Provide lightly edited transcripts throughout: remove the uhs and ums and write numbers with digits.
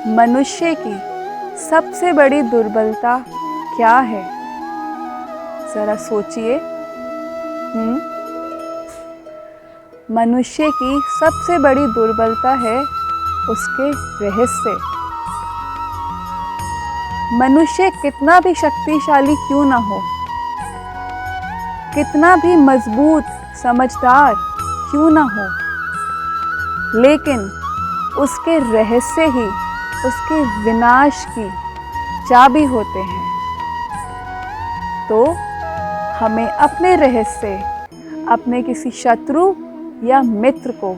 मनुष्य की सबसे बड़ी दुर्बलता क्या है? ज़रा सोचिए। मनुष्य की सबसे बड़ी दुर्बलता है उसके रहस्य। मनुष्य कितना भी शक्तिशाली क्यों ना हो, कितना भी मजबूत समझदार क्यों ना हो, लेकिन उसके रहस्य ही उसके विनाश की चाबी होते हैं। तो हमें अपने रहस्य अपने किसी शत्रु या मित्र को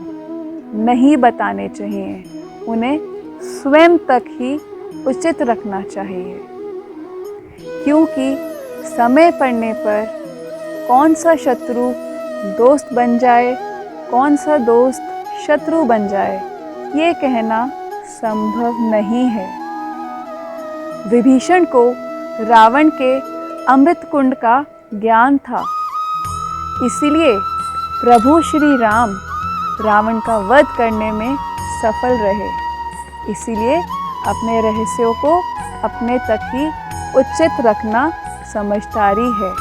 नहीं बताने चाहिए, उन्हें स्वयं तक ही उचित रखना चाहिए, क्योंकि समय पड़ने पर कौन सा शत्रु दोस्त बन जाए, कौन सा दोस्त शत्रु बन जाए, ये कहना संभव नहीं है। विभीषण को रावण के अमृत कुंड का ज्ञान था, इसीलिए प्रभु श्री राम रावण का वध करने में सफल रहे। इसीलिए अपने रहस्यों को अपने तक ही उचित रखना समझदारी है।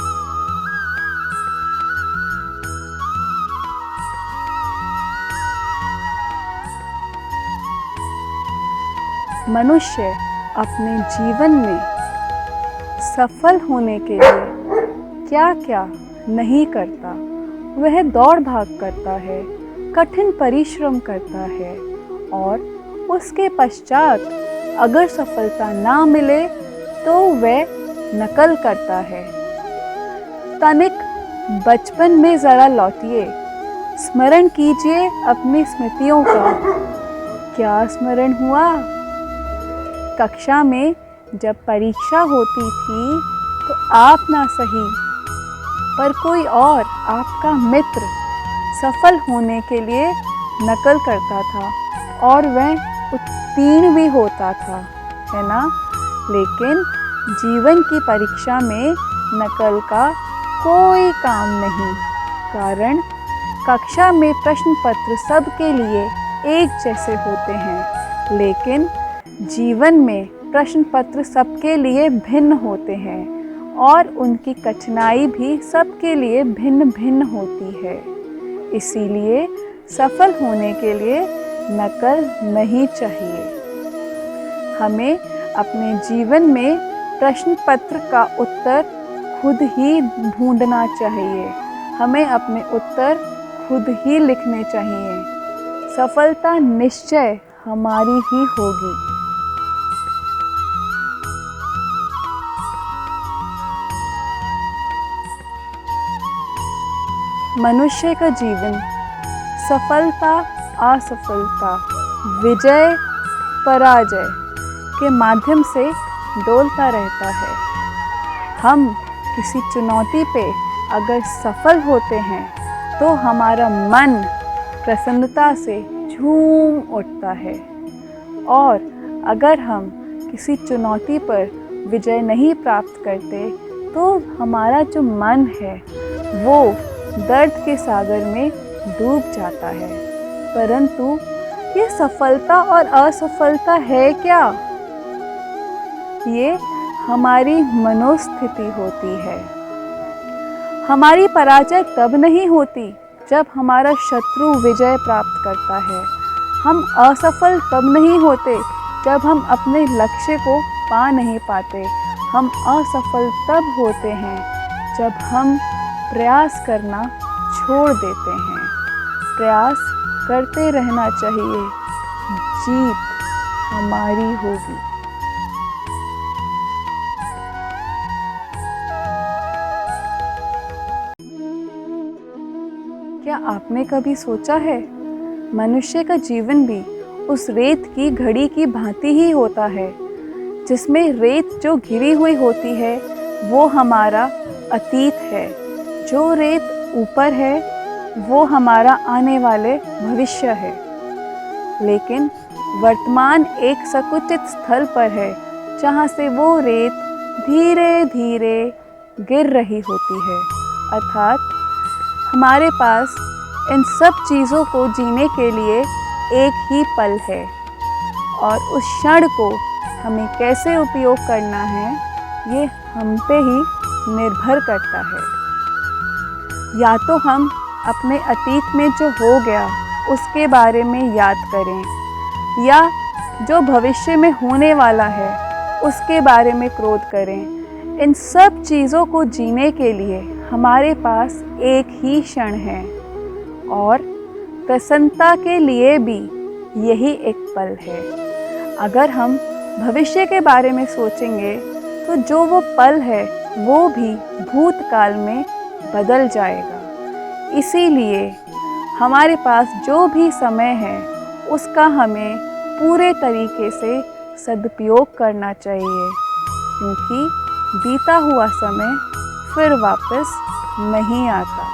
मनुष्य अपने जीवन में सफल होने के लिए क्या क्या नहीं करता, वह दौड़ भाग करता है, कठिन परिश्रम करता है और उसके पश्चात अगर सफलता ना मिले तो वह नकल करता है। तनिक बचपन में ज़रा लौटिए, स्मरण कीजिए अपनी स्मृतियों का। क्या स्मरण हुआ? कक्षा में जब परीक्षा होती थी तो आप ना सही पर कोई और आपका मित्र सफल होने के लिए नकल करता था और वह उत्तीर्ण भी होता था, है ना? लेकिन जीवन की परीक्षा में नकल का कोई काम नहीं, कारण कक्षा में प्रश्न पत्र सबके लिए एक जैसे होते हैं, लेकिन जीवन में प्रश्न पत्र सबके लिए भिन्न होते हैं और उनकी कठिनाई भी सबके लिए भिन्न भिन्न होती है। इसीलिए सफल होने के लिए नकल नहीं चाहिए। हमें अपने जीवन में प्रश्न पत्र का उत्तर खुद ही ढूंढना चाहिए, हमें अपने उत्तर खुद ही लिखने चाहिए। सफलता निश्चय हमारी ही होगी। मनुष्य का जीवन सफलता असफलता, विजय पराजय के माध्यम से डोलता रहता है। हम किसी चुनौती पे अगर सफल होते हैं तो हमारा मन प्रसन्नता से झूम उठता है, और अगर हम किसी चुनौती पर विजय नहीं प्राप्त करते तो हमारा जो मन है वो दर्द के सागर में डूब जाता है। परंतु ये सफलता और असफलता है क्या? ये हमारी मनोस्थिति होती है। हमारी पराजय तब नहीं होती जब हमारा शत्रु विजय प्राप्त करता है। हम असफल तब नहीं होते जब हम अपने लक्ष्य को पा नहीं पाते। हम असफल तब होते हैं जब हम प्रयास करना छोड़ देते हैं। प्रयास करते रहना चाहिए, जीत हमारी होगी। क्या आपने कभी सोचा है, मनुष्य का जीवन भी उस रेत की घड़ी की भांति ही होता है, जिसमें रेत जो घिरी हुई होती है वो हमारा अतीत है, जो रेत ऊपर है वो हमारा आने वाले भविष्य है। लेकिन वर्तमान एक संकुचित स्थल पर है जहाँ से वो रेत धीरे धीरे गिर रही होती है। अर्थात हमारे पास इन सब चीज़ों को जीने के लिए एक ही पल है, और उस क्षण को हमें कैसे उपयोग करना है ये हम पे ही निर्भर करता है। या तो हम अपने अतीत में जो हो गया उसके बारे में याद करें, या जो भविष्य में होने वाला है उसके बारे में क्रोध करें। इन सब चीज़ों को जीने के लिए हमारे पास एक ही क्षण है, और प्रसन्नता के लिए भी यही एक पल है। अगर हम भविष्य के बारे में सोचेंगे तो जो वो पल है वो भी भूतकाल में बदल जाएगा। इसीलिए हमारे पास जो भी समय है उसका हमें पूरे तरीके से सदुपयोग करना चाहिए, क्योंकि बीता हुआ समय फिर वापस नहीं आता।